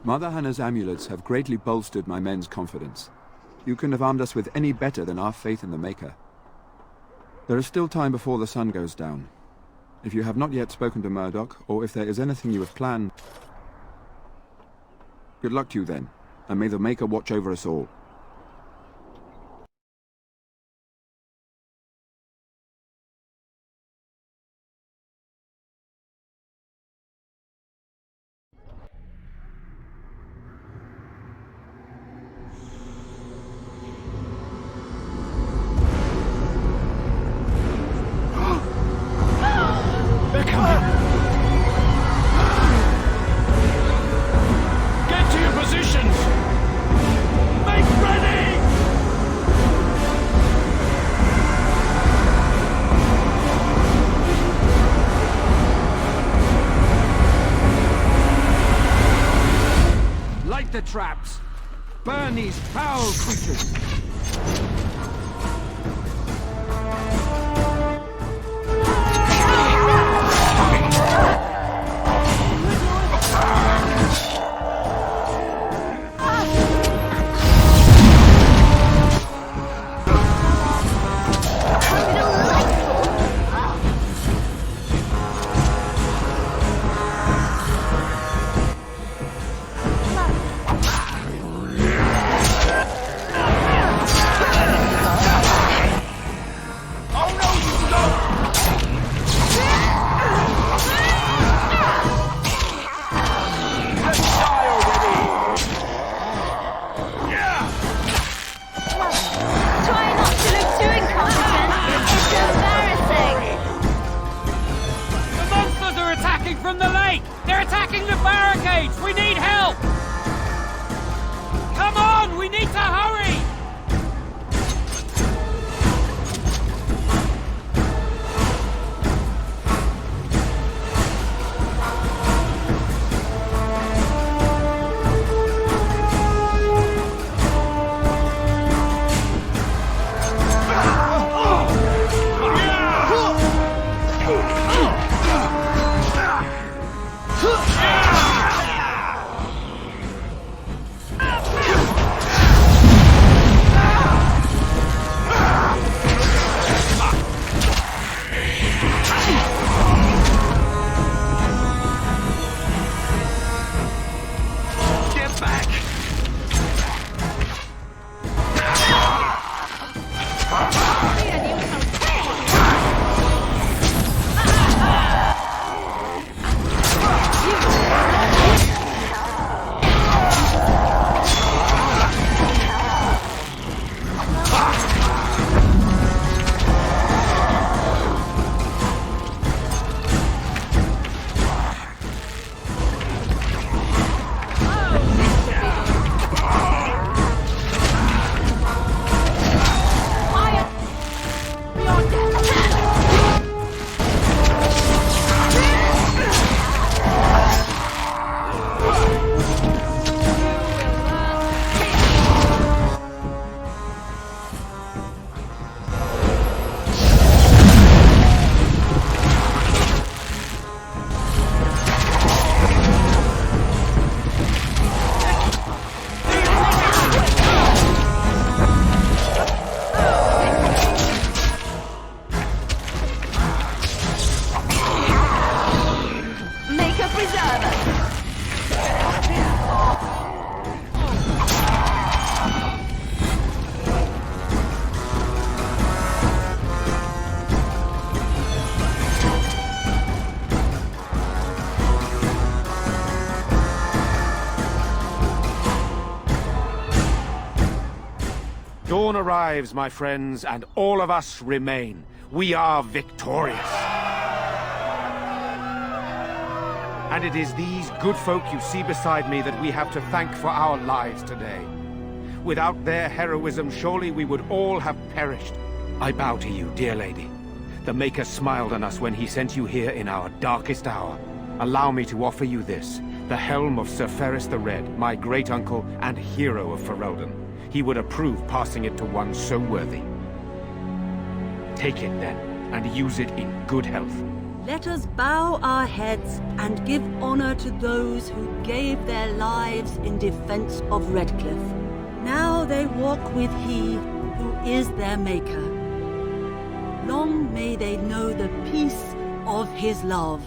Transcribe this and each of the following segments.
Mother Hannah's amulets have greatly bolstered my men's confidence. You couldn't have armed us with any better than our faith in the Maker. There is still time before the sun goes down. If you have not yet spoken to Murdoch, or if there is anything you have planned... Good luck to you then, and may the Maker watch over us all. The traps! Burn these foul creatures! From the lake! They're attacking the barricades! We need help! Come on! We need to hurry! Dawn arrives, my friends, and all of us remain. We are victorious. And it is these good folk you see beside me that we have to thank for our lives today. Without their heroism, surely we would all have perished. I bow to you, dear lady. The Maker smiled on us when he sent you here in our darkest hour. Allow me to offer you this, the helm of Sir Ferris the Red, my great-uncle and hero of Ferelden. He would approve passing it to one so worthy. Take it, then, and use it in good health. Let us bow our heads and give honor to those who gave their lives in defense of Redcliffe. Now they walk with he who is their maker. Long may they know the peace of his love.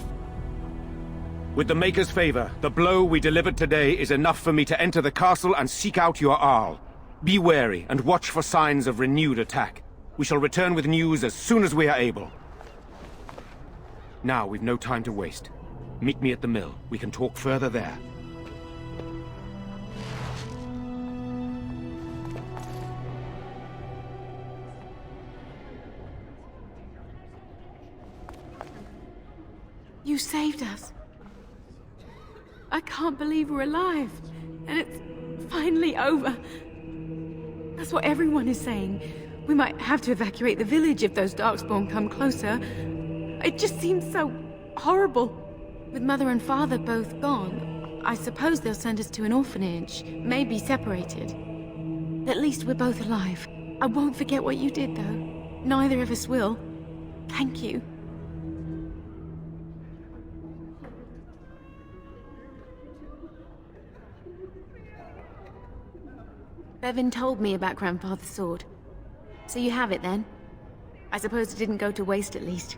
With the Maker's favor, the blow we delivered today is enough for me to enter the castle and seek out your Arl. Be wary and watch for signs of renewed attack. We shall return with news as soon as we are able. Now, we've no time to waste. Meet me at the mill. We can talk further there. You saved us. I can't believe we're alive. And it's finally over. That's what everyone is saying. We might have to evacuate the village if those Darkspawn come closer. It just seems so horrible. With Mother and Father both gone, I suppose they'll send us to an orphanage, maybe separated. At least we're both alive. I won't forget what you did, though. Neither of us will. Thank you. Bevan told me about Grandfather's sword. So you have it, then? I suppose it didn't go to waste, at least.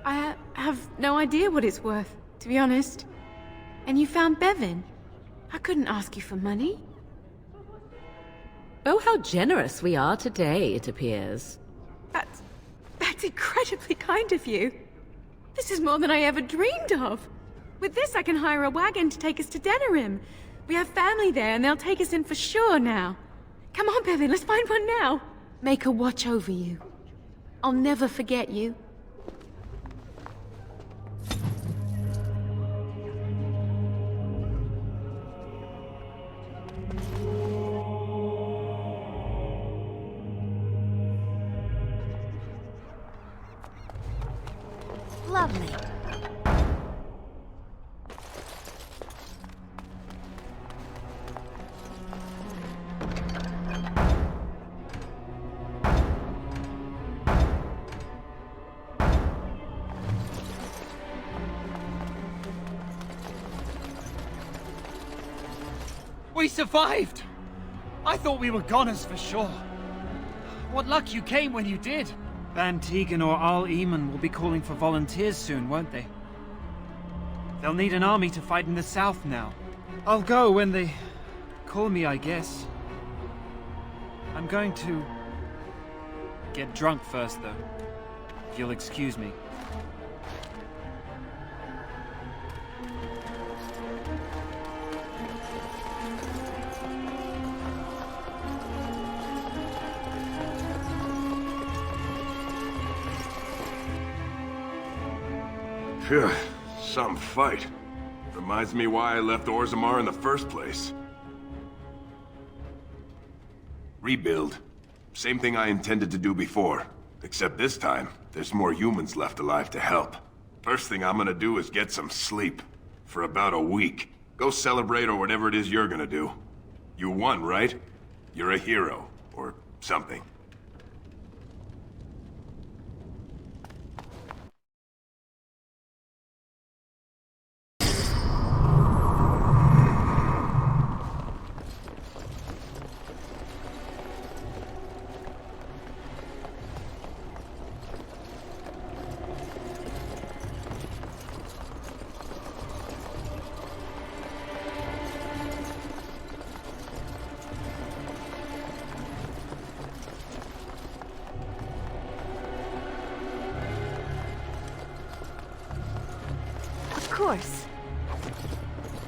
I have no idea what it's worth, to be honest. And you found Bevan. I couldn't ask you for money. Oh, how generous we are today, it appears. That's incredibly kind of you. This is more than I ever dreamed of. With this, I can hire a wagon to take us to Denerim. We have family there, and they'll take us in for sure now. Come on, Bevan, let's find one now. Make her watch over you. I'll never forget you. Lovely. We survived! I thought we were goners for sure. What luck you came when you did. Van Tegan or Al Eamon will be calling for volunteers soon, won't they? They'll need an army to fight in the south now. I'll go when they call me, I guess. I'm going to get drunk first, though. If you'll excuse me. Phew, some fight. Reminds me why I left Orzammar in the first place. Rebuild. Same thing I intended to do before. Except this time, there's more humans left alive to help. First thing I'm gonna do is get some sleep. For about a week. Go celebrate or whatever it is you're gonna do. You won, right? You're a hero. Or something. Of course.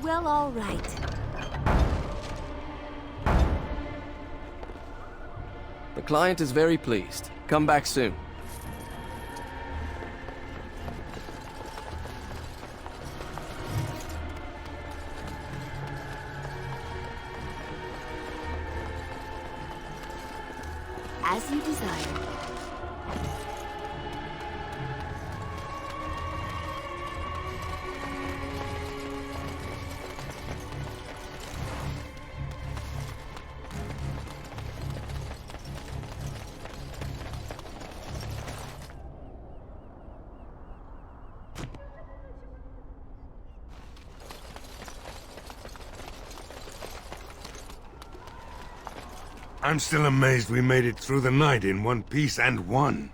Well, all right. The client is very pleased. Come back soon. As you desire. I'm still amazed we made it through the night in one piece and won.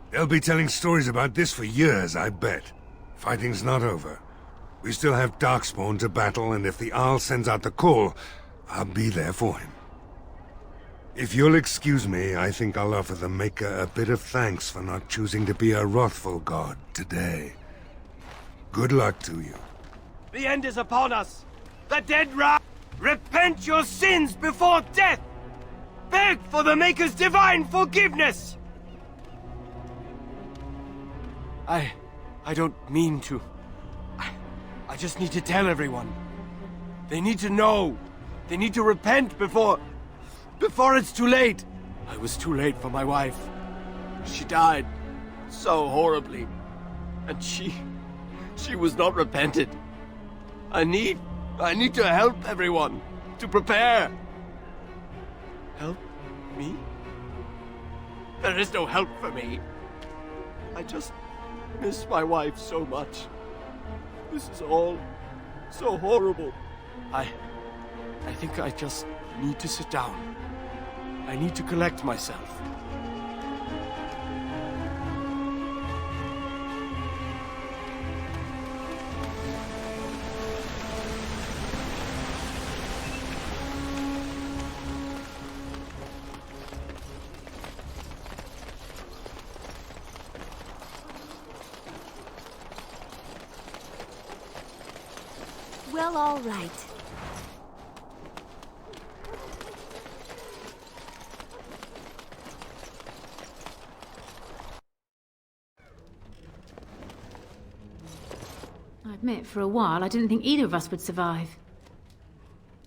They'll be telling stories about this for years, I bet. Fighting's not over. We still have Darkspawn to battle, and if the Owl sends out the call, I'll be there for him. If you'll excuse me, I think I'll offer the Maker a bit of thanks for not choosing to be a wrathful god today. Good luck to you. The end is upon us. The dead rise. Repent your sins before death. Beg for the Maker's divine forgiveness. I don't mean to. I just need to tell everyone. They need to know. They need to repent before it's too late. I was too late for my wife. She died so horribly. And she was not repented. I need to help everyone. To prepare. Help me? There is no help for me. I just miss my wife so much. This is all so horrible. I think I just need to sit down. I need to collect myself. Well, all right. I admit, for a while, I didn't think either of us would survive.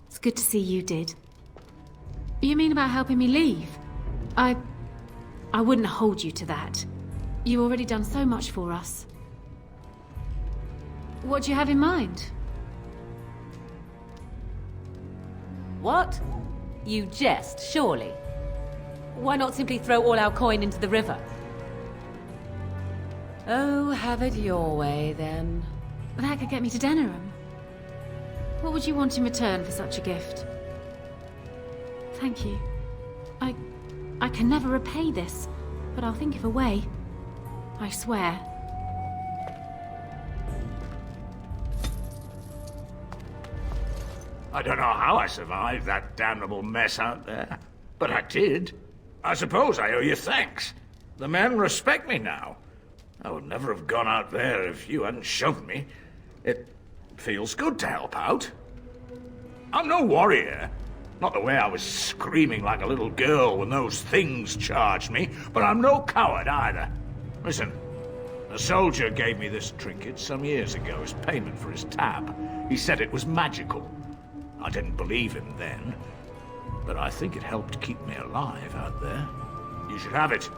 It's good to see you did. You mean about helping me leave? I wouldn't hold you to that. You've already done so much for us. What do you have in mind? What? You jest, surely? Why not simply throw all our coin into the river? Oh, have it your way, then. That could get me to Denerim. What would you want in return for such a gift? Thank you. I can never repay this, but I'll think of a way. I swear. I don't know how I survived that damnable mess out there, but I did. I suppose I owe you thanks. The men respect me now. I would never have gone out there if you hadn't shoved me. It feels good to help out. I'm no warrior. Not the way I was screaming like a little girl when those things charged me, but I'm no coward either. Listen, a soldier gave me this trinket some years ago as payment for his tab. He said it was magical. I didn't believe him then, but I think it helped keep me alive out there. You should have it.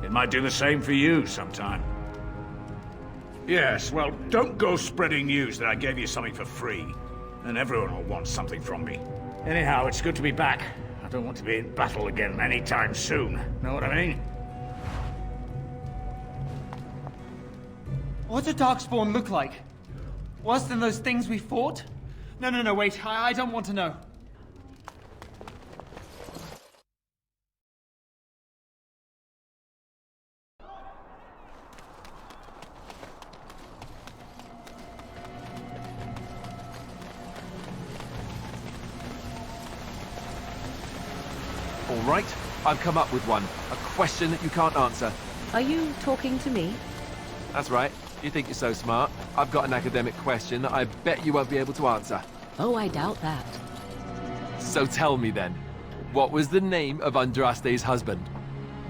It might do the same for you sometime. Yes, well, don't go spreading news that I gave you something for free. Then everyone will want something from me. Anyhow, it's good to be back. I don't want to be in battle again anytime soon. Know what I mean? What did Darkspawn look like? Worse than those things we fought? No, wait. I don't want to know. All right, I've come up with one. A question that you can't answer. Are you talking to me? That's right. You think you're so smart. I've got an academic question that I bet you won't be able to answer. Oh, I doubt that. So tell me then, what was the name of Andraste's husband?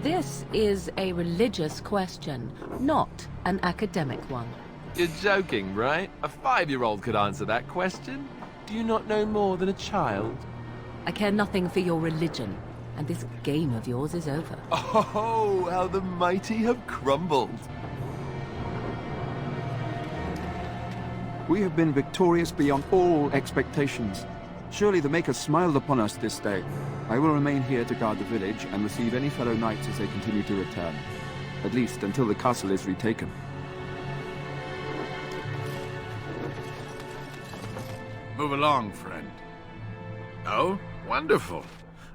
This is a religious question, not an academic one. You're joking, right? A 5-year-old could answer that question. Do you not know more than a child? I care nothing for your religion, and this game of yours is over. Oh, how the mighty have crumbled. We have been victorious beyond all expectations. Surely the Maker smiled upon us this day. I will remain here to guard the village and receive any fellow knights as they continue to return. At least until the castle is retaken. Move along, friend. Oh, wonderful.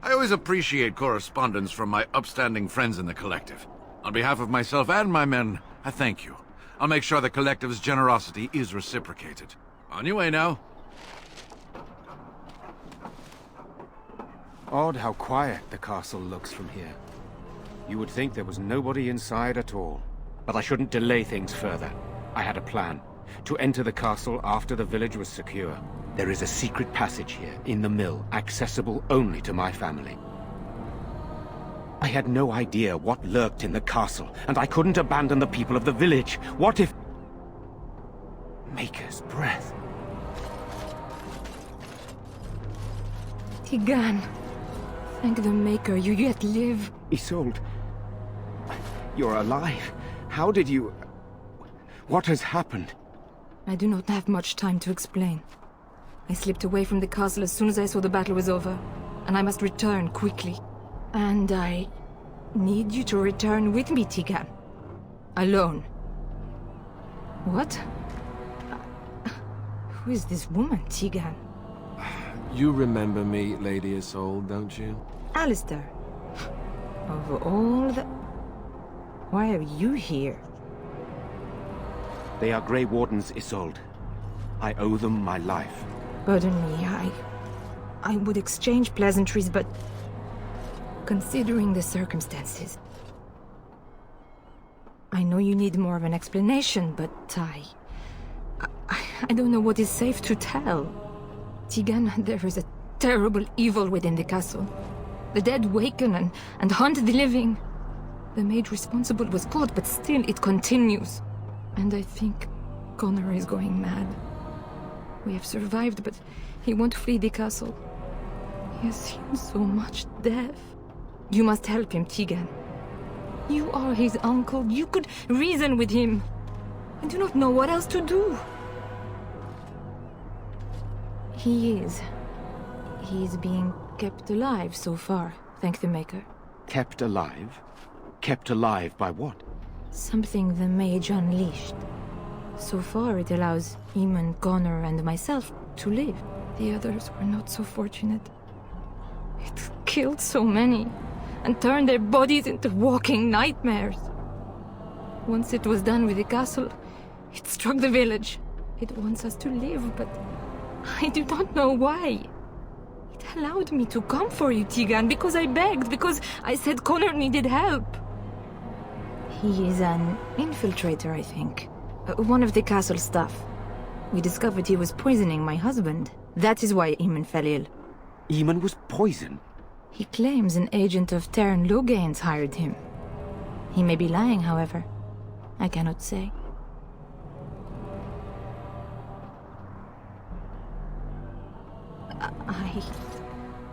I always appreciate correspondence from my upstanding friends in the Collective. On behalf of myself and my men, I thank you. I'll make sure the Collective's generosity is reciprocated. On your way now. Odd how quiet the castle looks from here. You would think there was nobody inside at all. But I shouldn't delay things further. I had a plan. To enter the castle after the village was secure. There is a secret passage here, in the mill, accessible only to my family. I had no idea what lurked in the castle, and I couldn't abandon the people of the village. What if... Maker's breath. Tigan, thank the Maker you yet live. Isolde, you're alive. How did you... What has happened? I do not have much time to explain. I slipped away from the castle as soon as I saw the battle was over, and I must return quickly. And I need you to return with me, Tigan. Alone. What? Who is this woman, Tigan? You remember me, Lady Isolde, don't you? Alistair. Of all the... Why are you here? They are Grey Wardens, Isolde. I owe them my life. Pardon me, I would exchange pleasantries, but... Considering the circumstances... I know you need more of an explanation, but I don't know what is safe to tell. Tigan, there is a terrible evil within the castle. The dead waken and hunt the living. The mage responsible was caught, but still it continues. And I think Connor is going mad. We have survived, but he won't flee the castle. He has seen so much death. You must help him, Tigan. You are his uncle. You could reason with him. I do not know what else to do. He is being kept alive so far, thank the Maker. Kept alive? Kept alive by what? Something the Mage unleashed. So far it allows Eamon, Connor, and myself to live. The others were not so fortunate. It killed so many, and turned their bodies into walking nightmares. Once it was done with the castle, it struck the village. It wants us to live, but I do not know why. It allowed me to come for you, Tigan, because I begged, because I said Connor needed help. He is an infiltrator, I think. One of the castle staff. We discovered he was poisoning my husband. That is why Eamon fell ill. Eamon was poisoned? He claims an agent of Terran Logain's hired him. He may be lying, however. I cannot say.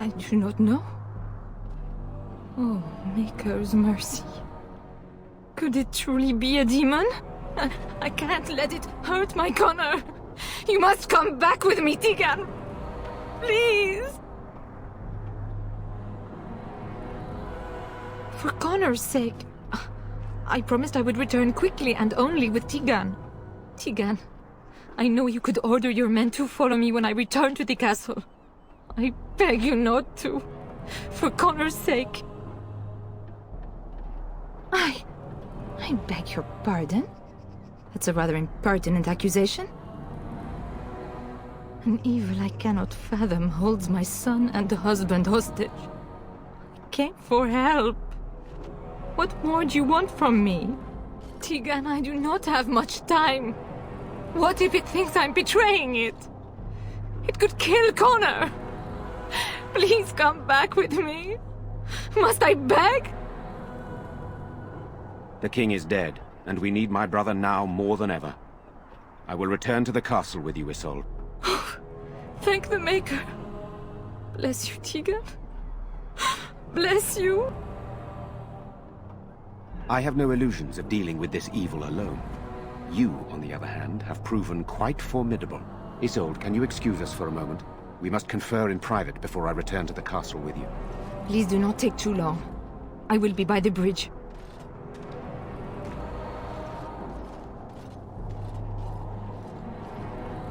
I do not know. Oh, Maker's mercy. Could it truly be a demon? I can't let it hurt my Connor. You must come back with me, Tigan. Please. For Connor's sake. I promised I would return quickly and only with Tigan. Tigan, I know you could order your men to follow me when I return to the castle. I beg you not to. For Connor's sake. I beg your pardon? That's a rather impertinent accusation. An evil I cannot fathom holds my son and husband hostage. I came for help. What more do you want from me? Tigan, I do not have much time. What if it thinks I'm betraying it? It could kill Connor. Please come back with me. Must I beg? The king is dead, and we need my brother now more than ever. I will return to the castle with you, Isolde. Thank the Maker. Bless you, Tigan. Bless you. I have no illusions of dealing with this evil alone. You, on the other hand, have proven quite formidable. Isolde, can you excuse us for a moment? We must confer in private before I return to the castle with you. Please do not take too long. I will be by the bridge.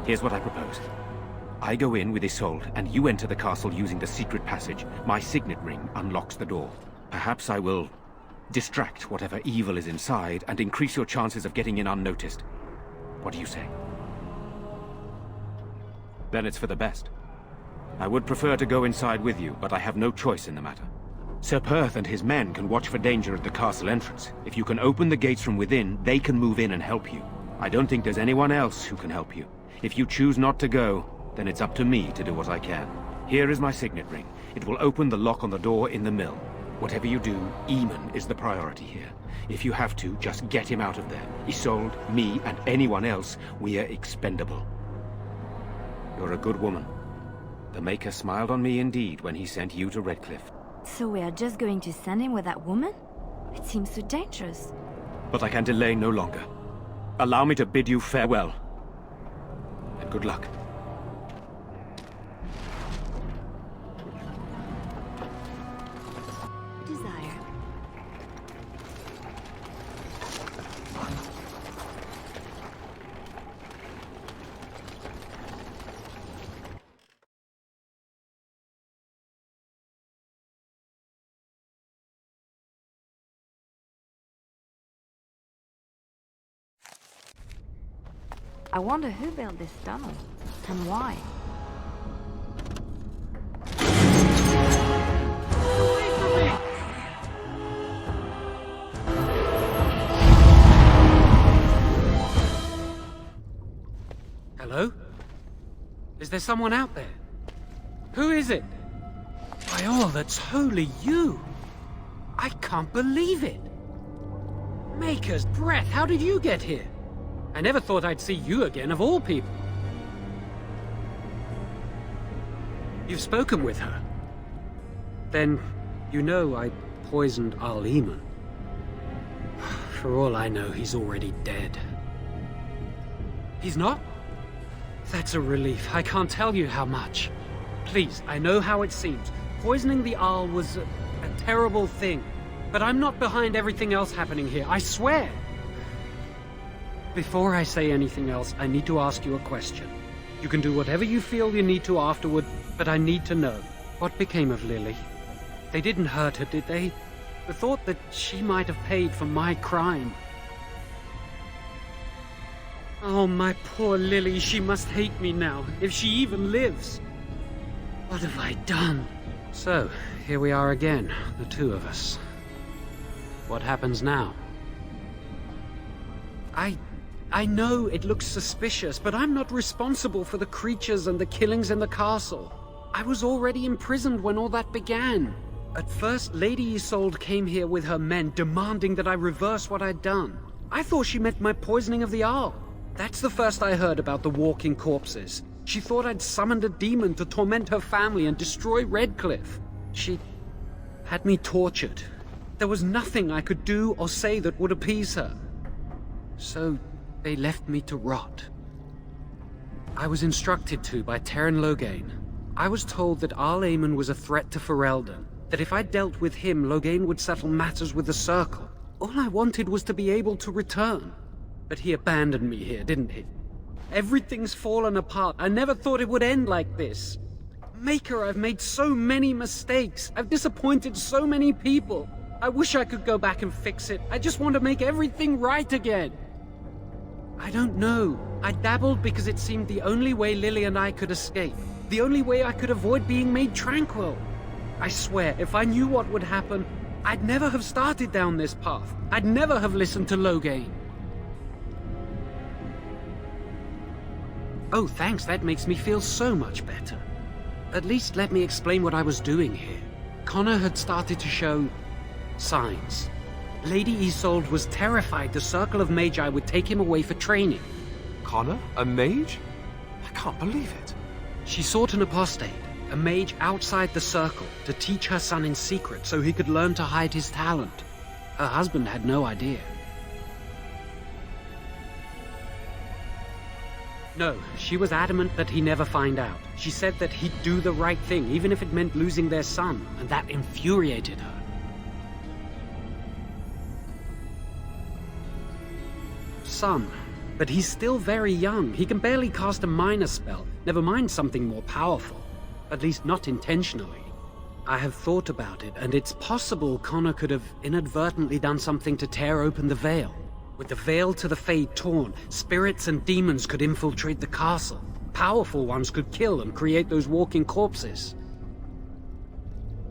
Here's what I propose. I go in with Isolde, and you enter the castle using the secret passage. My signet ring unlocks the door. Perhaps I will distract whatever evil is inside and increase your chances of getting in unnoticed. What do you say? Then it's for the best. I would prefer to go inside with you, but I have no choice in the matter. Sir Perth and his men can watch for danger at the castle entrance. If you can open the gates from within, they can move in and help you. I don't think there's anyone else who can help you. If you choose not to go, then it's up to me to do what I can. Here is my signet ring. It will open the lock on the door in the mill. Whatever you do, Eamon is the priority here. If you have to, just get him out of there. Isolde, me, and anyone else, we are expendable. You're a good woman. The Maker smiled on me indeed when he sent you to Redcliffe. So we are just going to send him with that woman? It seems so dangerous. But I can delay no longer. Allow me to bid you farewell. And good luck. Desire. I wonder who built this tunnel, and why. Hello? Is there someone out there? Who is it? By all that's holy, you! I can't believe it! Maker's breath, how did you get here? I never thought I'd see you again, of all people. You've spoken with her? Then, you know I poisoned Al-Eamon. For all I know, he's already dead. He's not? That's a relief. I can't tell you how much. Please, I know how it seems. Poisoning the Arl was a terrible thing. But I'm not behind everything else happening here, I swear. Before I say anything else, I need to ask you a question. You can do whatever you feel you need to afterward, but I need to know. What became of Lily? They didn't hurt her, did they? The thought that she might have paid for my crime. Oh, my poor Lily, she must hate me now, if she even lives. What have I done? So, here we are again, the two of us. What happens now? I know it looks suspicious, but I'm not responsible for the creatures and the killings in the castle. I was already imprisoned when all that began. At first, Lady Isolde came here with her men, demanding that I reverse what I'd done. I thought she meant my poisoning of the Arl. That's the first I heard about the walking corpses. She thought I'd summoned a demon to torment her family and destroy Redcliffe. She had me tortured. There was nothing I could do or say that would appease her. So they left me to rot. I was instructed to by Terran Loghain. I was told that Al-Eamon was a threat to Ferelden, that if I dealt with him, Loghain would settle matters with the Circle. All I wanted was to be able to return. But he abandoned me here, didn't he? Everything's fallen apart. I never thought it would end like this. Maker, I've made so many mistakes. I've disappointed so many people. I wish I could go back and fix it. I just want to make everything right again. I don't know. I dabbled because it seemed the only way Lily and I could escape. The only way I could avoid being made tranquil. I swear, if I knew what would happen, I'd never have started down this path. I'd never have listened to Loghain. Oh, thanks. That makes me feel so much better. At least let me explain what I was doing here. Connor had started to show signs. Lady Isolde was terrified the Circle of Magi would take him away for training. Connor? A mage? I can't believe it. She sought an apostate, a mage outside the Circle, to teach her son in secret so he could learn to hide his talent. Her husband had no idea. No, she was adamant that he never find out. She said that he'd do the right thing, even if it meant losing their son, and that infuriated her. Son. But he's still very young. He can barely cast a minor spell, never mind something more powerful. At least not intentionally. I have thought about it, and it's possible Connor could have inadvertently done something to tear open the veil. With the veil to the Fade torn, spirits and demons could infiltrate the castle. Powerful ones could kill and create those walking corpses.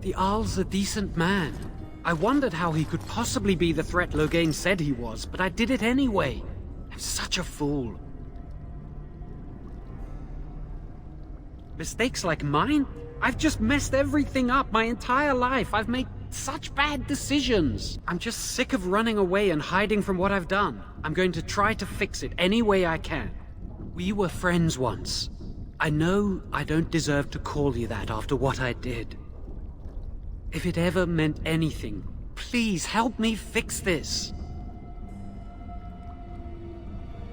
The Arl's a decent man. I wondered how he could possibly be the threat Loghain said he was, but I did it anyway. I'm such a fool. Mistakes like mine? I've just messed everything up my entire life. I've made such bad decisions. I'm just sick of running away and hiding from what I've done. I'm going to try to fix it any way I can. We were friends once. I know I don't deserve to call you that after what I did. If it ever meant anything, please help me fix this.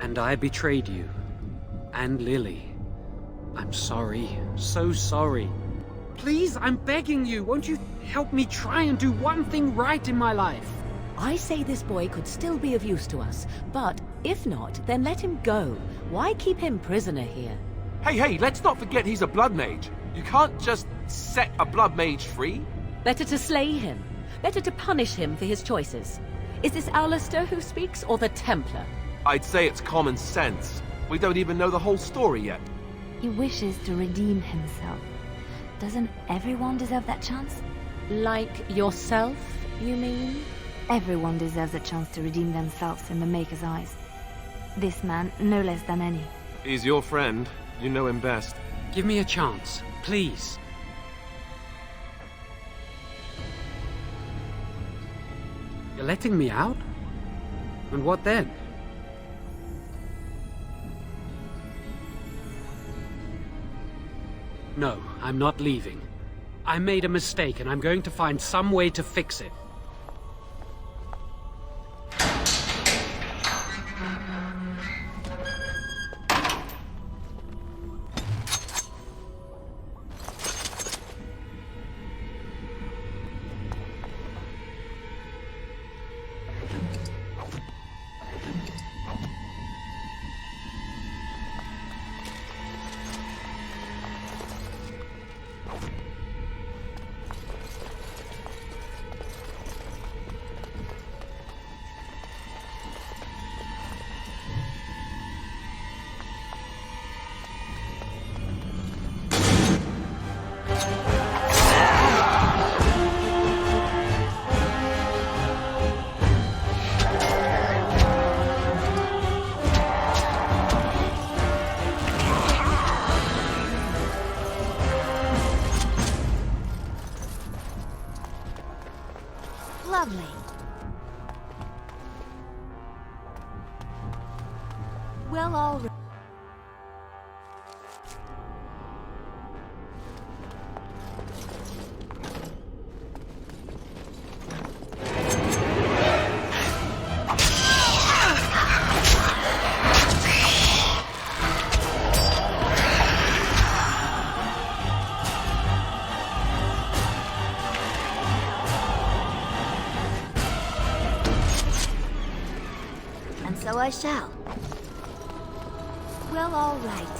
And I betrayed you. And Lily. I'm sorry. So sorry. Please, I'm begging you, won't you help me try and do one thing right in my life? I say this boy could still be of use to us, but if not, then let him go. Why keep him prisoner here? Hey, let's not forget he's a blood mage. You can't just set a blood mage free. Better to slay him. Better to punish him for his choices. Is this Alistair who speaks, or the Templar? I'd say it's common sense. We don't even know the whole story yet. He wishes to redeem himself. Doesn't everyone deserve that chance? Like yourself, you mean? Everyone deserves a chance to redeem themselves in the Maker's eyes. This man, no less than any. He's your friend. You know him best. Give me a chance, please. You're letting me out? And what then? No, I'm not leaving. I made a mistake and I'm going to find some way to fix it. Lovely. Well, all right. So I shall. Well, all right.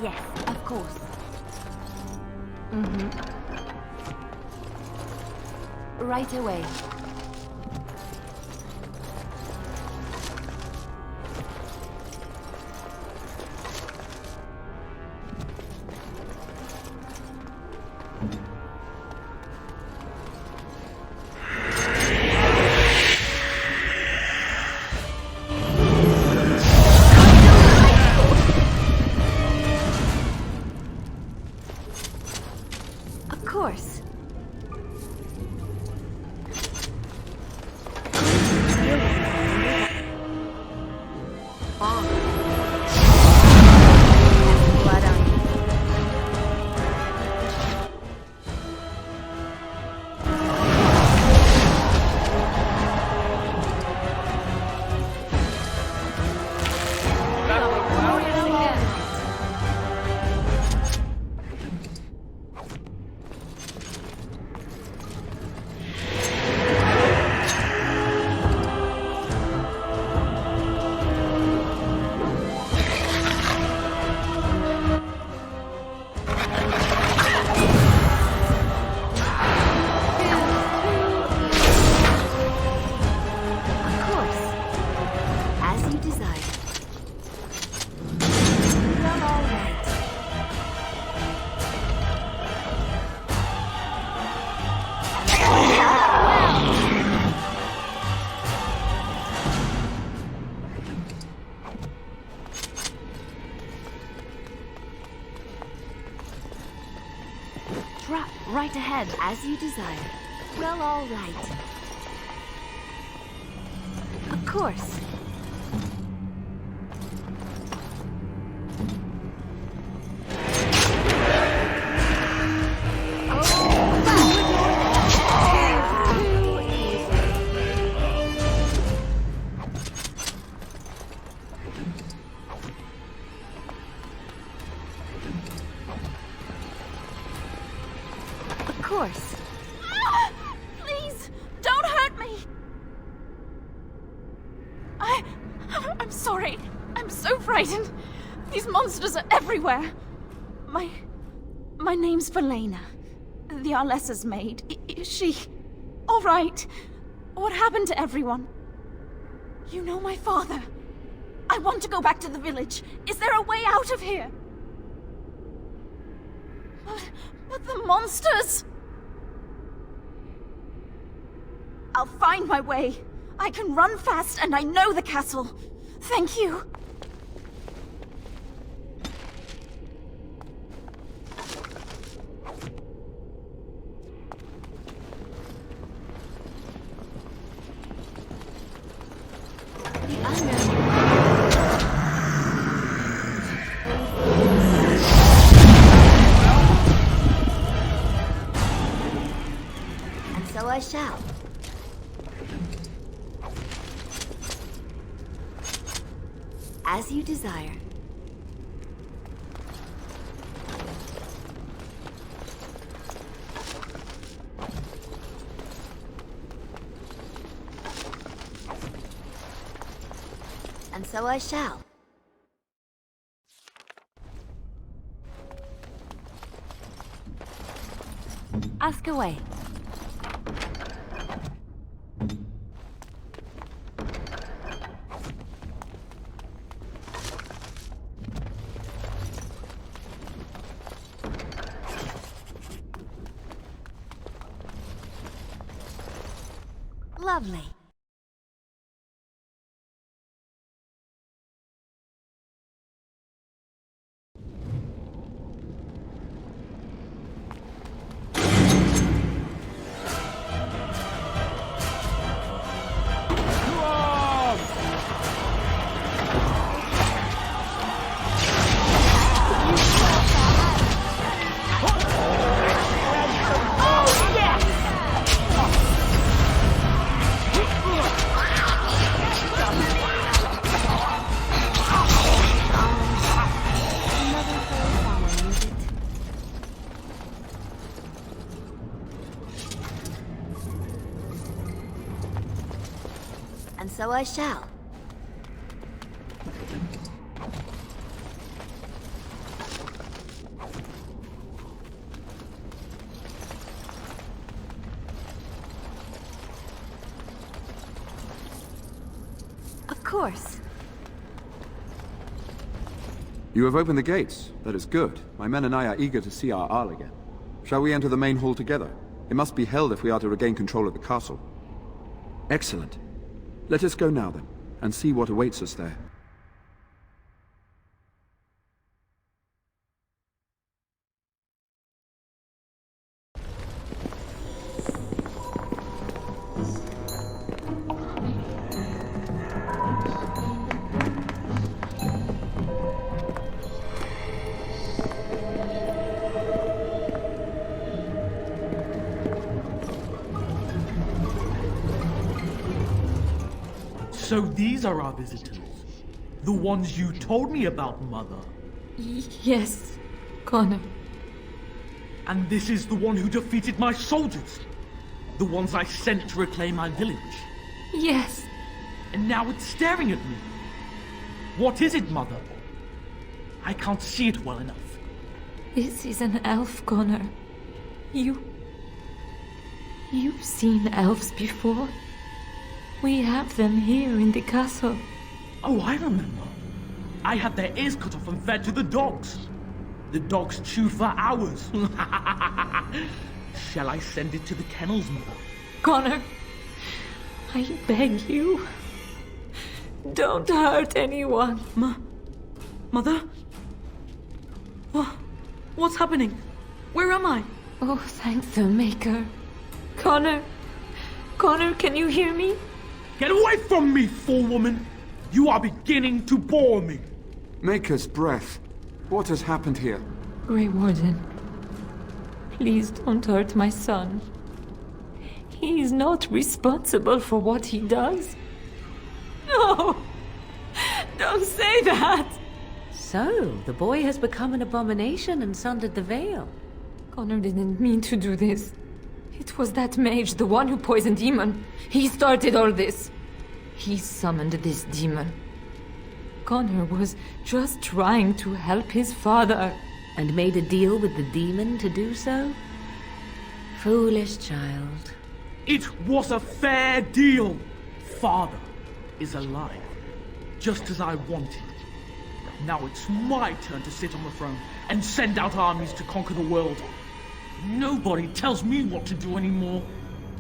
Yes, of course. Right away. Straight ahead, as you desire. Well, all right. Of course. Of course. Please, don't hurt me! I'm sorry. I'm so frightened. These monsters are everywhere. My name's Valena. The Arlessa's maid. Is she all right? What happened to everyone? You know my father. I want to go back to the village. Is there a way out of here? But the monsters! I'll find my way. I can run fast and I know the castle. Thank you. And so I shall. As you desire. And so I shall. Ask away. Lovely. And so I shall. Of course. You have opened the gates. That is good. My men and I are eager to see our Arl again. Shall we enter the main hall together? It must be held if we are to regain control of the castle. Excellent. Let us go now then, and see what awaits us there. So these are our visitors. The ones you told me about, Mother. Yes, Connor. And this is the one who defeated my soldiers. The ones I sent to reclaim my village. Yes. And now it's staring at me. What is it, Mother? I can't see it well enough. This is an elf, Connor. You've seen elves before. We have them here in the castle. Oh, I remember. I had their ears cut off and fed to the dogs. The dogs chew for hours. Shall I send it to the kennels, Mother? Connor, I beg you. Don't hurt anyone. Mother? What's happening? Where am I? Oh, thank the Maker. Connor! Connor, can you hear me? Get away from me, fool-woman! You are beginning to bore me. Maker's breath. What has happened here? Grey Warden, please don't hurt my son. He is not responsible for what he does. No! Don't say that! So, the boy has become an abomination and sundered the veil. Connor didn't mean to do this. It was that mage, the one who poisoned Demon. He started all this. He summoned this demon. Connor was just trying to help his father. And made a deal with the demon to do so? Foolish child. It was a fair deal. Father is alive, just as I wanted. Now it's my turn to sit on the throne and send out armies to conquer the world. Nobody tells me what to do anymore.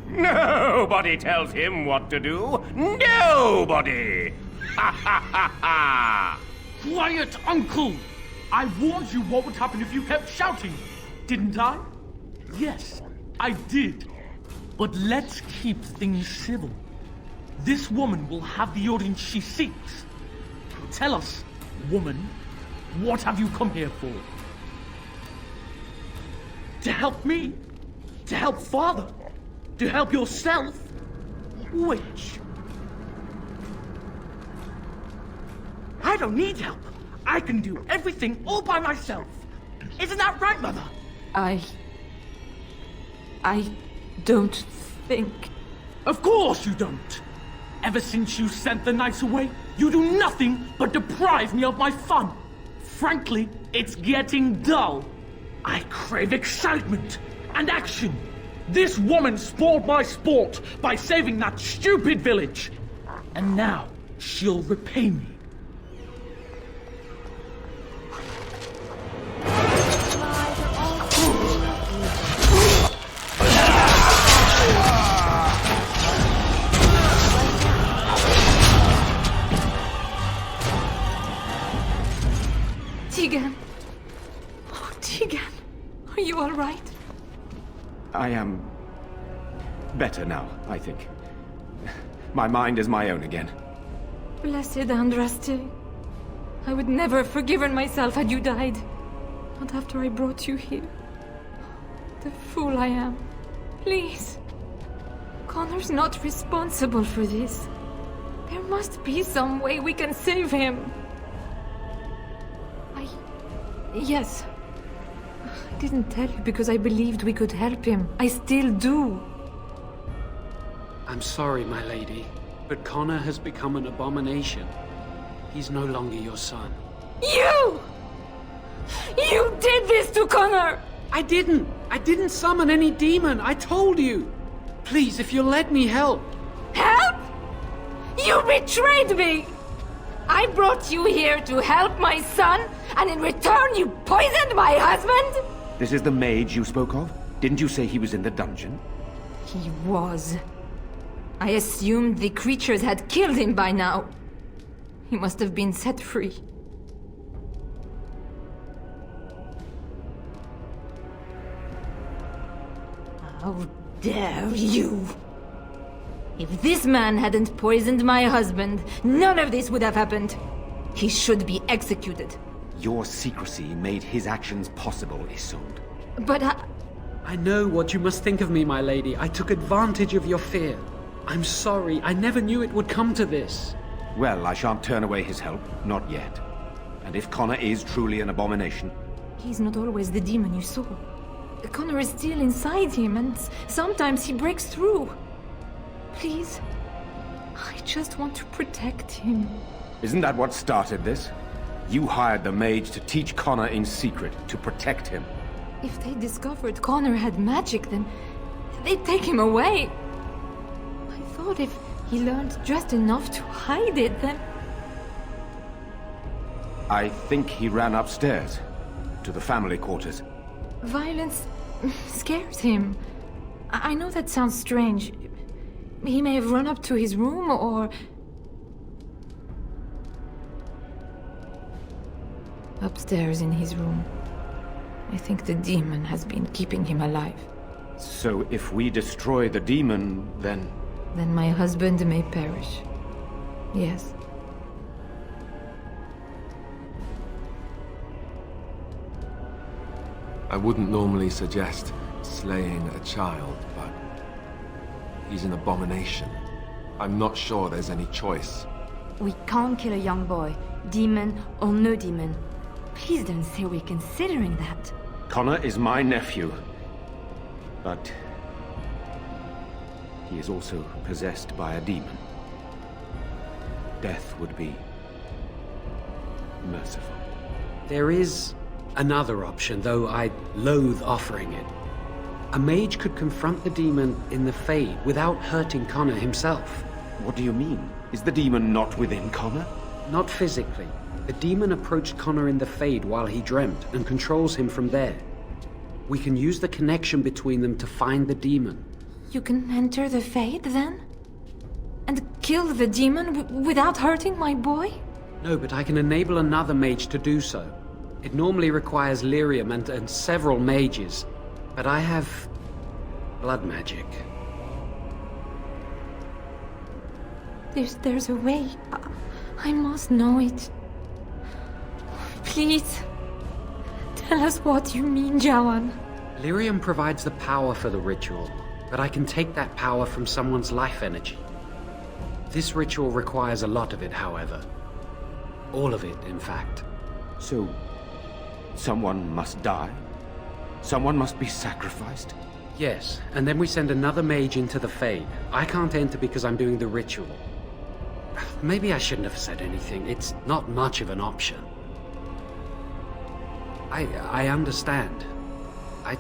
Nobody tells him what to do. Nobody! Ha ha ha ha! Quiet, Uncle! I warned you what would happen if you kept shouting, didn't I? Yes, I did. But let's keep things civil. This woman will have the audience she seeks. Tell us, woman, what have you come here for? To help me? To help Father? To help yourself? Which? I don't need help. I can do everything all by myself. Isn't that right, Mother? I don't think... Of course you don't! Ever since you sent the knights away, you do nothing but deprive me of my fun. Frankly, it's getting dull. I crave excitement and action. This woman spoiled my sport by saving that stupid village. And now she'll repay me. Tegan. Oh, Tegan. Are you all right? I am better now, I think. My mind is my own again. Blessed Andraste. I would never have forgiven myself had you died. Not after I brought you here. The fool I am. Please. Connor's not responsible for this. There must be some way we can save him. Yes. I didn't tell you because I believed we could help him. I still do. I'm sorry, my lady, but Connor has become an abomination. He's no longer your son. You! You did this to Connor! I didn't summon any demon. I told you. Please, if you'll let me help. Help? You betrayed me! I brought you here to help my son, and in return you poisoned my husband? This is the mage you spoke of? Didn't you say he was in the dungeon? He was. I assumed the creatures had killed him by now. He must have been set free. How dare you! If this man hadn't poisoned my husband, none of this would have happened. He should be executed. Your secrecy made his actions possible, Isolde. But I know what you must think of me, my lady. I took advantage of your fear. I'm sorry. I never knew it would come to this. Well, I shan't turn away his help. Not yet. And if Connor is truly an abomination... He's not always the demon you saw. Connor is still inside him, and sometimes he breaks through. Please, I just want to protect him. Isn't that what started this? You hired the mage to teach Connor in secret, to protect him. If they discovered Connor had magic, then they'd take him away. I thought if he learned just enough to hide it, then... I think he ran upstairs, to the family quarters. Violence scares him. I know that sounds strange. He may have run up to his room, or... Upstairs in his room. I think the demon has been keeping him alive. So if we destroy the demon, then... Then my husband may perish. Yes. I wouldn't normally suggest slaying a child, but he's an abomination. I'm not sure there's any choice. We can't kill a young boy, demon or no demon. Please don't say we're considering that. Connor is my nephew. But... he is also possessed by a demon. Death would be... merciful. There is another option, though I loathe offering it. A mage could confront the demon in the Fade without hurting Connor himself. What do you mean? Is the demon not within Connor? Not physically. The demon approached Connor in the Fade while he dreamt and controls him from there. We can use the connection between them to find the demon. You can enter the Fade, then? And kill the demon without hurting my boy? No, but I can enable another mage to do so. It normally requires lyrium and several mages, but I have blood magic. There's a way. I must know it. Please. Tell us what you mean, Jawan. Lyrium provides the power for the ritual, but I can take that power from someone's life energy. This ritual requires a lot of it, however. All of it, in fact. So, someone must die? Someone must be sacrificed? Yes, and then we send another mage into the Fade. I can't enter because I'm doing the ritual. Maybe I shouldn't have said anything. It's not much of an option. I understand. I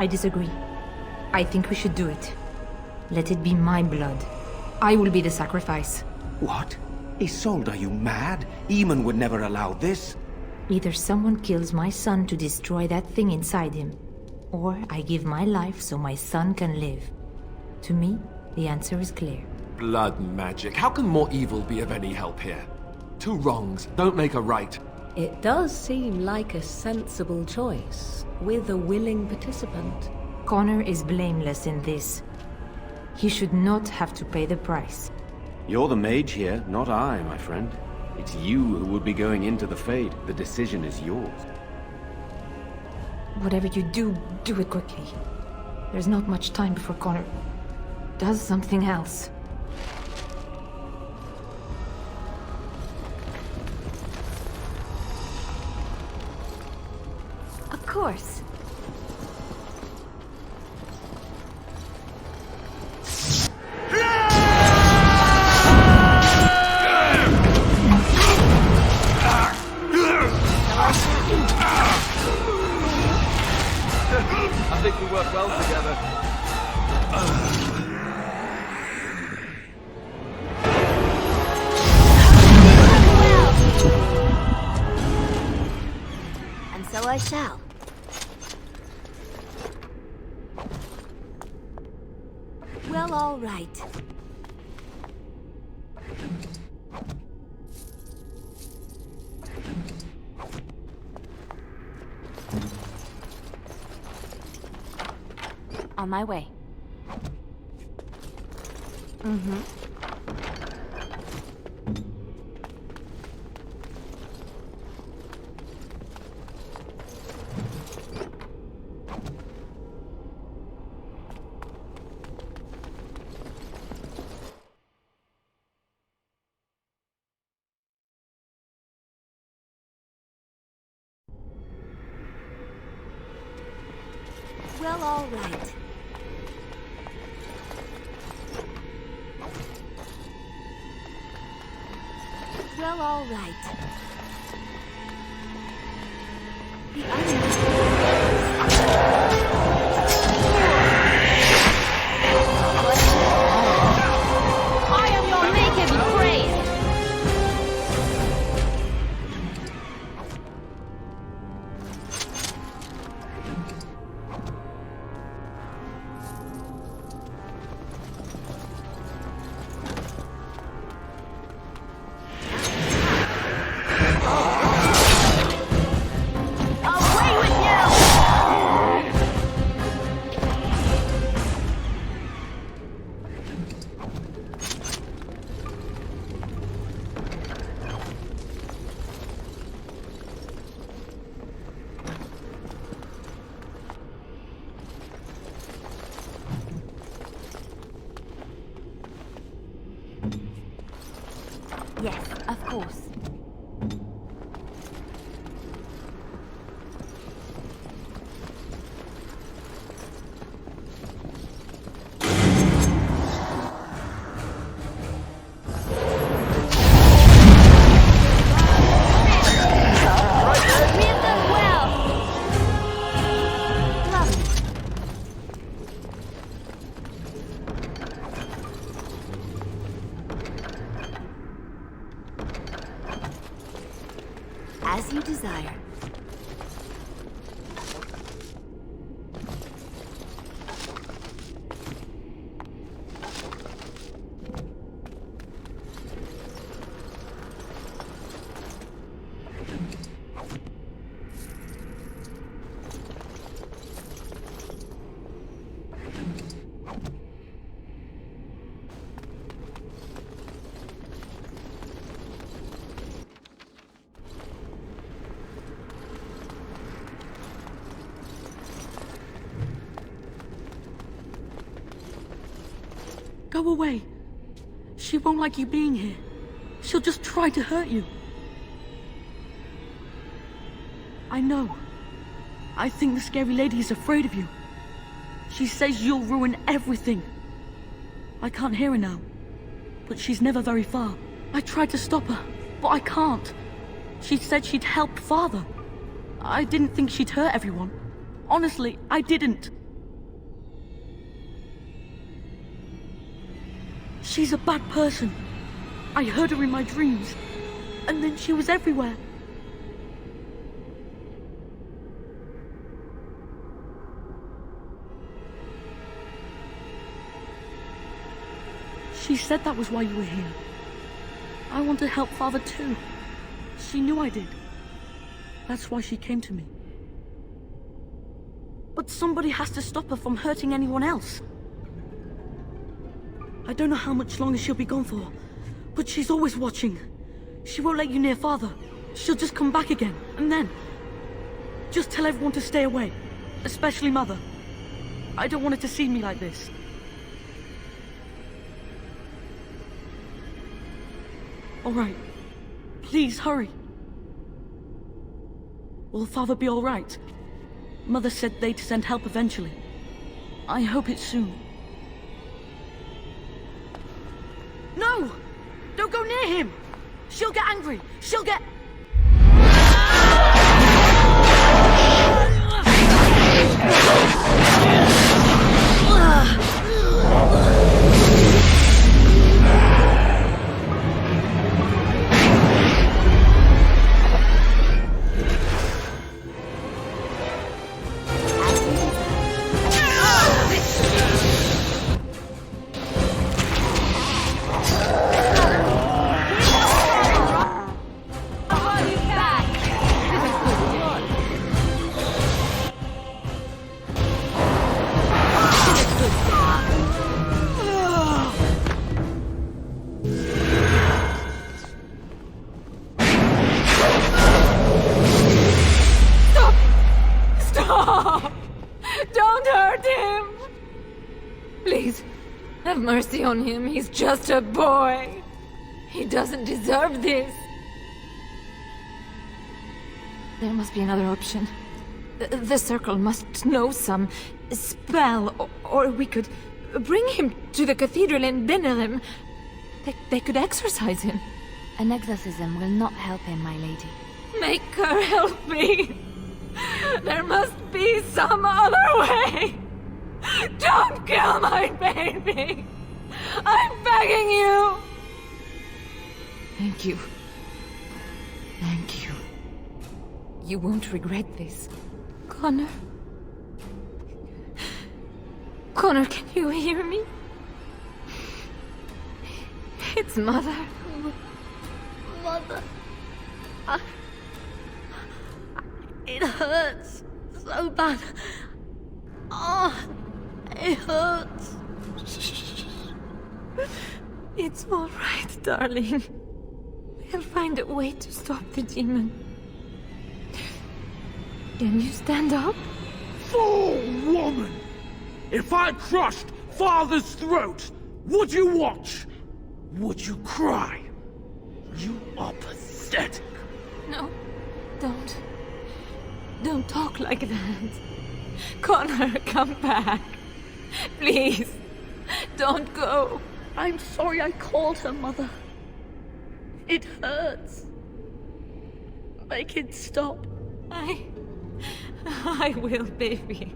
disagree. I think we should do it. Let it be my blood. I will be the sacrifice. What? Isolde, are you mad? Eamon would never allow this. Either someone kills my son to destroy that thing inside him, or I give my life so my son can live. To me, the answer is clear. Blood magic. How can more evil be of any help here? Two wrongs don't make a right. It does seem like a sensible choice, with a willing participant. Connor is blameless in this. He should not have to pay the price. You're the mage here, not I, my friend. It's you who would be going into the Fade. The decision is yours. Whatever you do, do it quickly. There's not much time before Connor does something else. Of course. I think we work well together. And so I shall. Well, all right. On my way. Mm-hmm. Well, all right. Well, all right. I am your maker, be praised! Away with Yes, of course. As you desire. Go away. She won't like you being here. She'll just try to hurt you. I know. I think the scary lady is afraid of you. She says you'll ruin everything. I can't hear her now, but she's never very far. I tried to stop her, but I can't. She said she'd help Father. I didn't think she'd hurt everyone. Honestly, I didn't. She's a bad person. I heard her in my dreams, and then she was everywhere. She said that was why you were here. I want to help Father too. She knew I did. That's why she came to me. But somebody has to stop her from hurting anyone else. I don't know how much longer she'll be gone for, but she's always watching. She won't let you near Father. She'll just come back again, and then... just tell everyone to stay away, especially Mother. I don't want her to see me like this. All right. Please, hurry. Will Father be all right? Mother said they'd send help eventually. I hope it's soon. No! Don't go near him! She'll get angry! She'll get... Mercy on him, he's just a boy. He doesn't deserve this. There must be another option. The Circle must know some spell, or we could bring him to the cathedral and bindle him. They could exorcise him. An exorcism will not help him, my lady. Make her help me. There must be some other way. Don't kill my baby! I'm begging you! Thank you. Thank you. You won't regret this. Connor? Connor, can you hear me? It's Mother. Mother. It hurts so bad. Oh, it hurts. It's all right, darling. We'll find a way to stop the demon. Can you stand up? Fool woman! If I crushed Father's throat, would you watch? Would you cry? You are pathetic. No, don't. Don't talk like that. Connor, come back. Please, don't go. I'm sorry I called her, Mother. It hurts. Make it stop. I will, baby.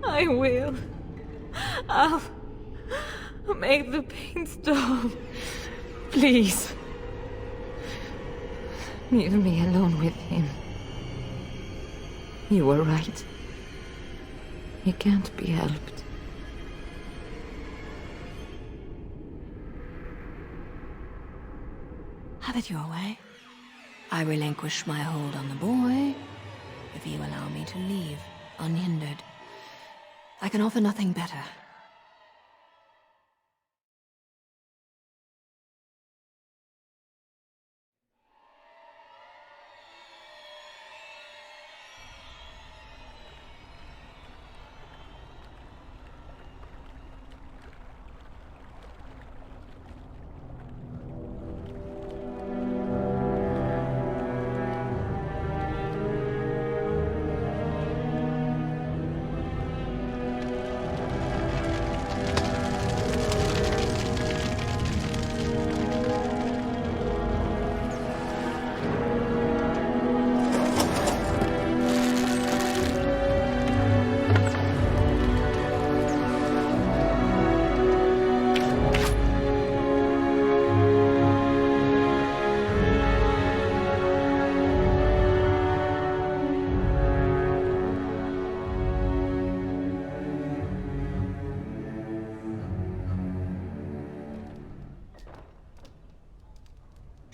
I will. I'll make the pain stop. Please. Leave me alone with him. You were right. He can't be helped. Have it your way. I relinquish my hold on the boy, if you allow me to leave, unhindered. I can offer nothing better.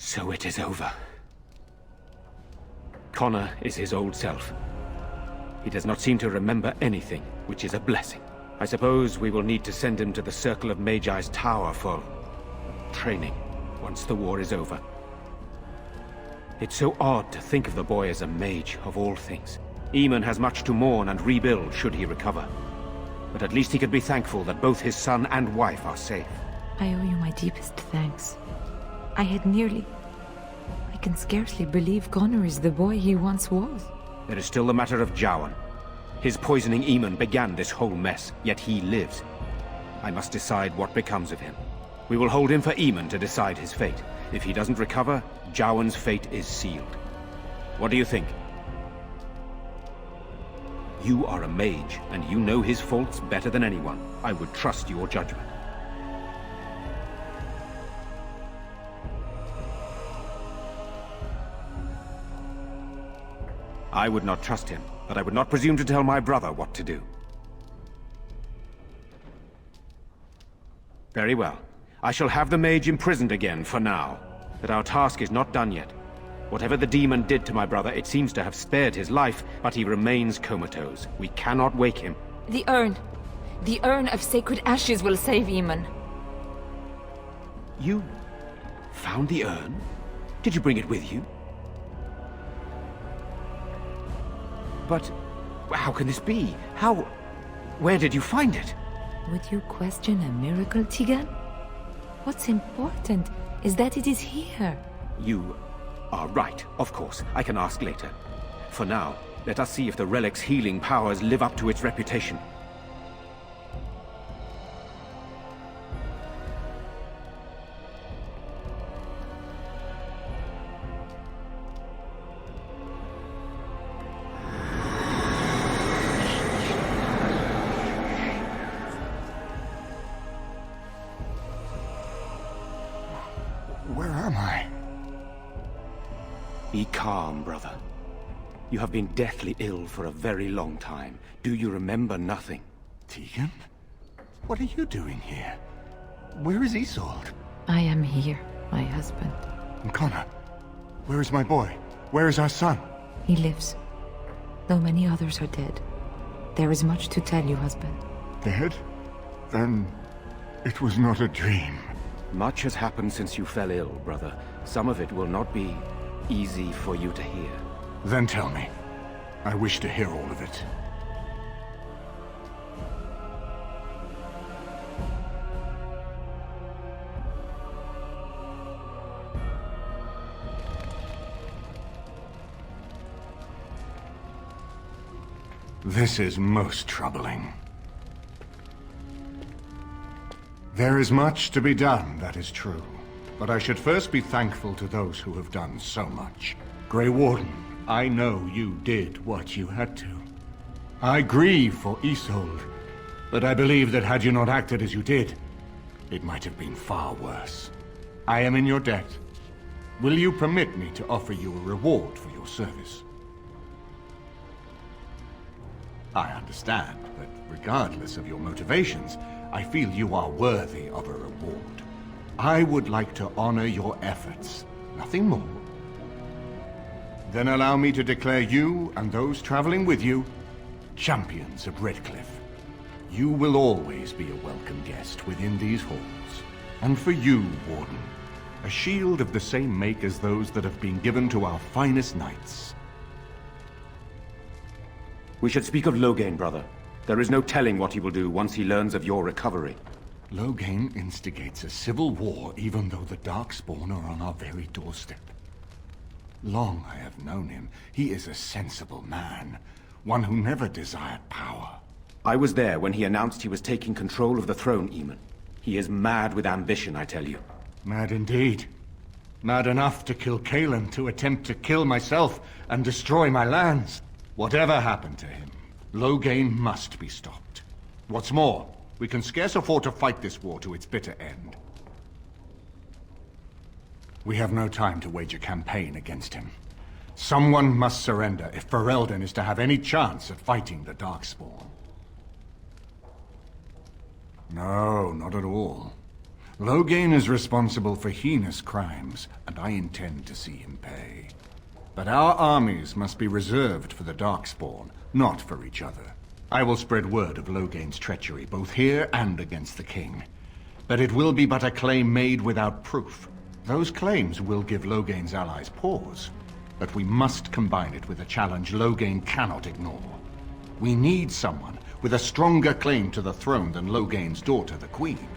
So it is over. Connor is his old self. He does not seem to remember anything, which is a blessing. I suppose we will need to send him to the Circle of Magi's tower for training, once the war is over. It's so odd to think of the boy as a mage, of all things. Eamon has much to mourn and rebuild should he recover. But at least he could be thankful that both his son and wife are safe. I owe you my deepest thanks. I can scarcely believe Connor is the boy he once was. There is still the matter of Jowan. His poisoning Eamon began this whole mess, yet he lives. I must decide what becomes of him. We will hold him for Eamon to decide his fate. If he doesn't recover, Jowan's fate is sealed. What do you think? You are a mage, and you know his faults better than anyone. I would trust your judgment. I would not trust him, but I would not presume to tell my brother what to do. Very well. I shall have the mage imprisoned again for now. But our task is not done yet. Whatever the demon did to my brother, it seems to have spared his life, but he remains comatose. We cannot wake him. The urn. The urn of sacred ashes will save Eamon. You found the urn? Did you bring it with you? But how can this be? Where did you find it? Would you question a miracle, Tegan? What's important is that it is here. You are right, of course. I can ask later. For now, let us see if the relic's healing powers live up to its reputation. Where am I? Be calm, brother. You have been deathly ill for a very long time. Do you remember nothing? Tegan? What are you doing here? Where is Isolde? I am here, my husband. And Connor? Where is my boy? Where is our son? He lives, though many others are dead. There is much to tell you, husband. Dead? Then it was not a dream. Much has happened since you fell ill, brother. Some of it will not be easy for you to hear. Then tell me. I wish to hear all of it. This is most troubling. There is much to be done, that is true. But I should first be thankful to those who have done so much. Grey Warden, I know you did what you had to. I grieve for Isolde, but I believe that had you not acted as you did, it might have been far worse. I am in your debt. Will you permit me to offer you a reward for your service? I understand, but regardless of your motivations, I feel you are worthy of a reward. I would like to honor your efforts, nothing more. Then allow me to declare you and those traveling with you champions of Redcliffe. You will always be a welcome guest within these halls. And for you, Warden, a shield of the same make as those that have been given to our finest knights. We should speak of Loghain, brother. There is no telling what he will do once he learns of your recovery. Loghain instigates a civil war even though the Darkspawn are on our very doorstep. Long I have known him. He is a sensible man, one who never desired power. I was there when he announced he was taking control of the throne, Eamon. He is mad with ambition, I tell you. Mad indeed. Mad enough to kill Cailan, to attempt to kill myself and destroy my lands. Whatever happened to him, Loghain must be stopped. What's more, we can scarce afford to fight this war to its bitter end. We have no time to wage a campaign against him. Someone must surrender if Ferelden is to have any chance at fighting the Darkspawn. No, not at all. Loghain is responsible for heinous crimes, and I intend to see him pay. But our armies must be reserved for the Darkspawn, not for each other. I will spread word of Loghain's treachery, both here and against the king. But it will be but a claim made without proof. Those claims will give Loghain's allies pause. But we must combine it with a challenge Loghain cannot ignore. We need someone with a stronger claim to the throne than Loghain's daughter, the Queen.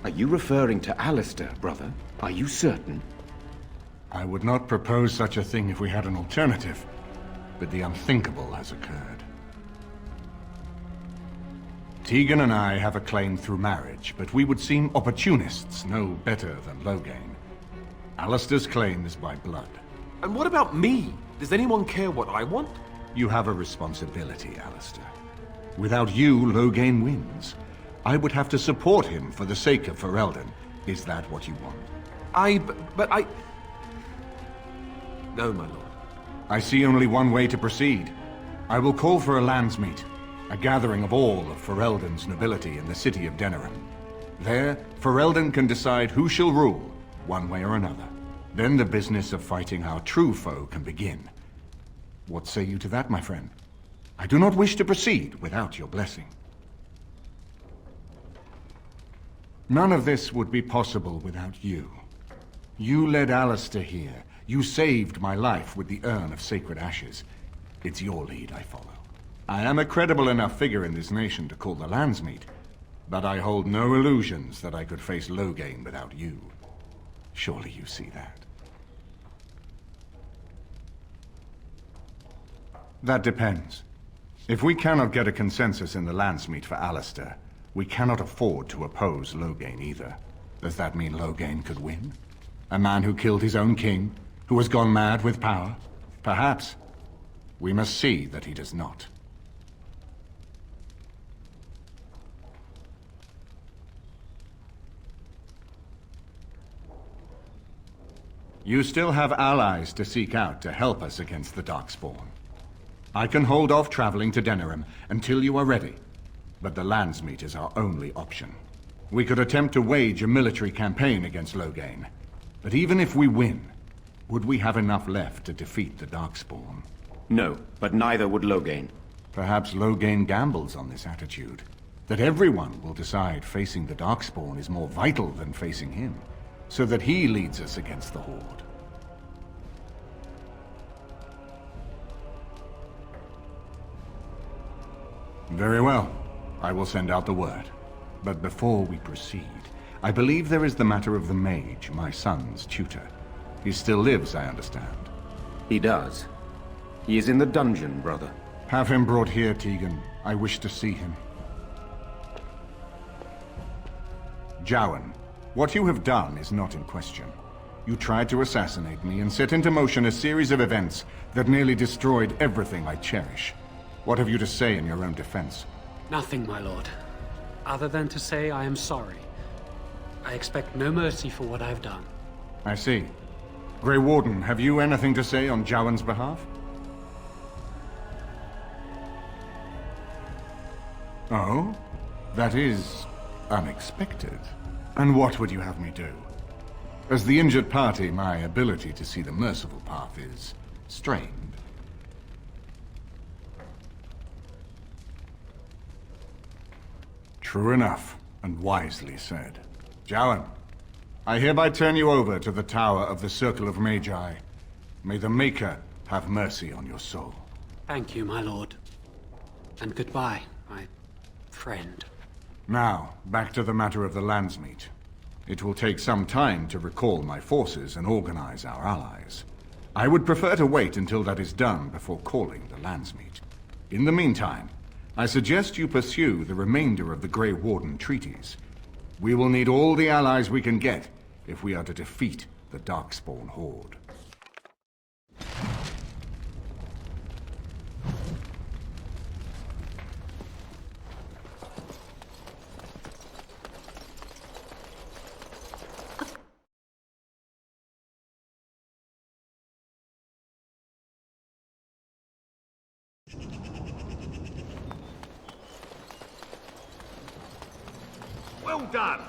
Are you referring to Alistair, brother? Are you certain? I would not propose such a thing if we had an alternative, but the unthinkable has occurred. Tegan and I have a claim through marriage, but we would seem opportunists no better than Loghain. Alistair's claim is by blood. And what about me? Does anyone care what I want? You have a responsibility, Alistair. Without you, Loghain wins. I would have to support him for the sake of Ferelden. Is that what you want? But I... No, my lord. I see only one way to proceed. I will call for a landsmeet, a gathering of all of Ferelden's nobility in the city of Denerim. There, Ferelden can decide who shall rule, one way or another. Then the business of fighting our true foe can begin. What say you to that, my friend? I do not wish to proceed without your blessing. None of this would be possible without you. You led Alistair here. You saved my life with the urn of sacred ashes. It's your lead I follow. I am a credible enough figure in this nation to call the landsmeet, but I hold no illusions that I could face Loghain without you. Surely you see that. That depends. If we cannot get a consensus in the landsmeet for Alistair, we cannot afford to oppose Loghain either. Does that mean Loghain could win? A man who killed his own king, who has gone mad with power? Perhaps. We must see that he does not. You still have allies to seek out to help us against the Darkspawn. I can hold off traveling to Denerim until you are ready, but the landsmeet is our only option. We could attempt to wage a military campaign against Loghain, but even if we win, would we have enough left to defeat the Darkspawn? No, but neither would Loghain. Perhaps Loghain gambles on this attitude, that everyone will decide facing the Darkspawn is more vital than facing him, so that he leads us against the Horde. Very well. I will send out the word. But before we proceed, I believe there is the matter of the Mage, my son's tutor. He still lives, I understand. He does. He is in the dungeon, brother. Have him brought here, Tegan. I wish to see him. Jowan, what you have done is not in question. You tried to assassinate me and set into motion a series of events that nearly destroyed everything I cherish. What have you to say in your own defense? Nothing, my lord. Other than to say I am sorry. I expect no mercy for what I've done. I see. Grey Warden, have you anything to say on Jowan's behalf? Oh? That is unexpected. And what would you have me do? As the injured party, my ability to see the merciful path is strained. True enough, and wisely said. Jowan, I hereby turn you over to the Tower of the Circle of Magi. May the Maker have mercy on your soul. Thank you, my lord. And goodbye, my friend. Now, back to the matter of the Landsmeet. It will take some time to recall my forces and organize our allies. I would prefer to wait until that is done before calling the Landsmeet. In the meantime, I suggest you pursue the remainder of the Grey Warden treaties. We will need all the allies we can get if we are to defeat the Darkspawn Horde. Well done!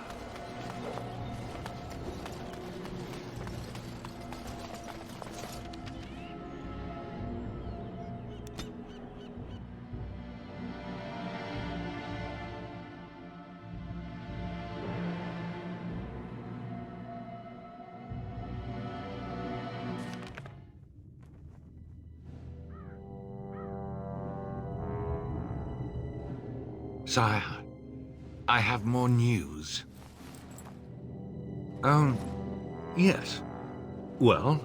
Sire, I have more news. Yes. Well,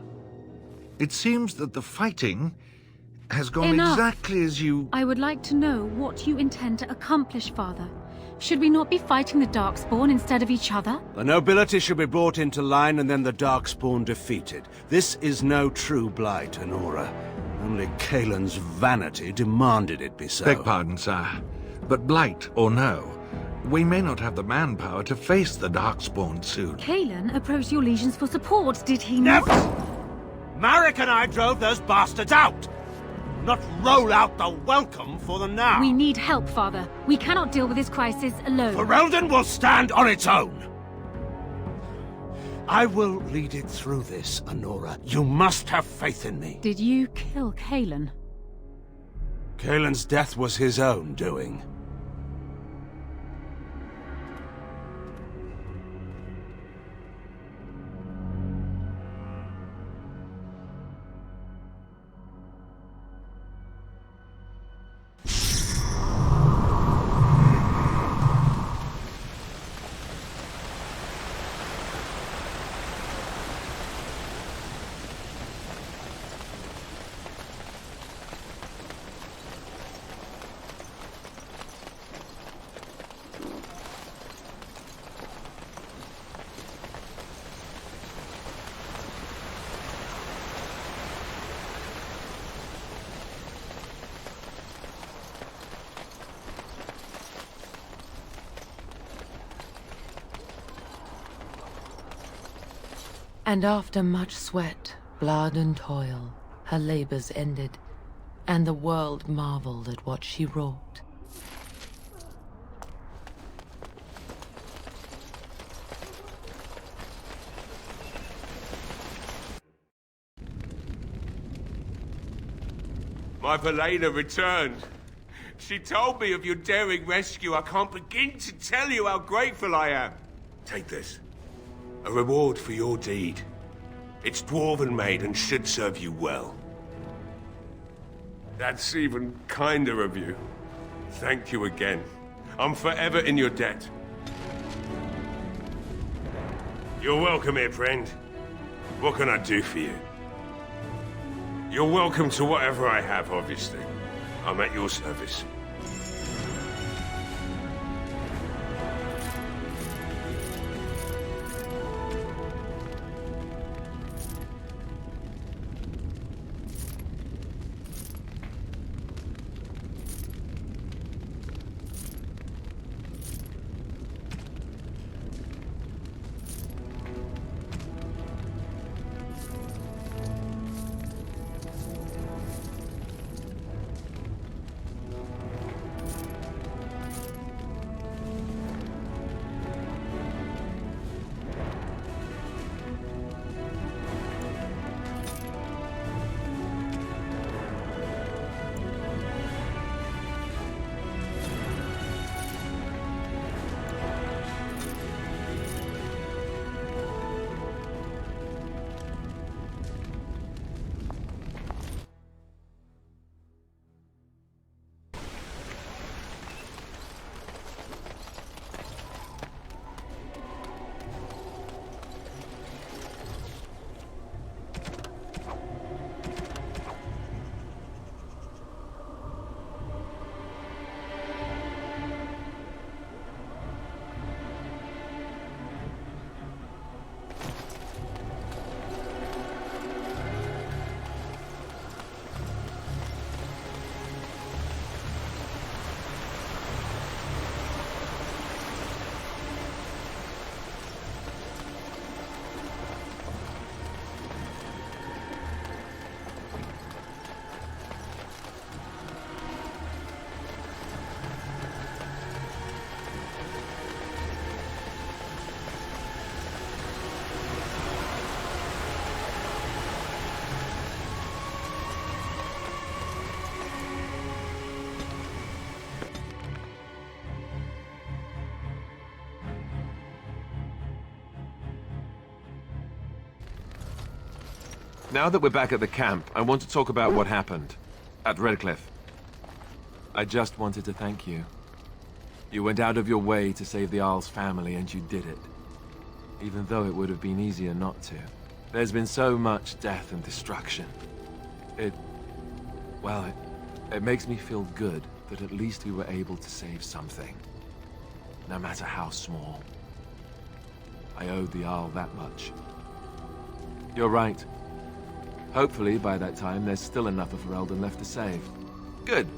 it seems that the fighting has gone Enough. exactly as you... I would like to know what you intend to accomplish, Father. Should we not be fighting the Darkspawn instead of each other? The nobility should be brought into line and then the Darkspawn defeated. This is no true blight, Honora. Only Kaelin's vanity demanded it be so. Beg pardon, sire. But blight or no, we may not have the manpower to face the Darkspawn soon. Kaelin approached your legions for support, did he not? Never! Marek and I drove those bastards out! Not roll out the welcome for them now! We need help, Father. We cannot deal with this crisis alone. Ferelden will stand on its own! I will lead it through this, Honora. You must have faith in me. Did you kill Kaelin? Kaelin's death was his own doing. And after much sweat, blood and toil, her labors ended, and the world marveled at what she wrought. My Valena returned. She told me of your daring rescue. I can't begin to tell you how grateful I am. Take this. A reward for your deed. It's dwarven made and should serve you well. That's even kinder of you. Thank you again. I'm forever in your debt. You're welcome here, friend. What can I do for you? You're welcome to whatever I have, obviously. I'm at your service. Now that we're back at the camp, I want to talk about what happened at Redcliffe. I just wanted to thank you. You went out of your way to save the Isle's family, and you did it. Even though it would have been easier not to. There's been so much death and destruction. It makes me feel good that at least we were able to save something. No matter how small. I owed the Isle that much. You're right. Hopefully, by that time, there's still enough of Ferelden left to save. Good.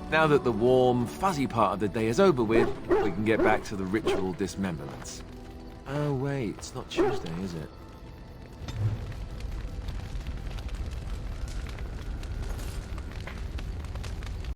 Now that the warm, fuzzy part of the day is over with, we can get back to the ritual dismemberments. Oh wait, it's not Tuesday, is it?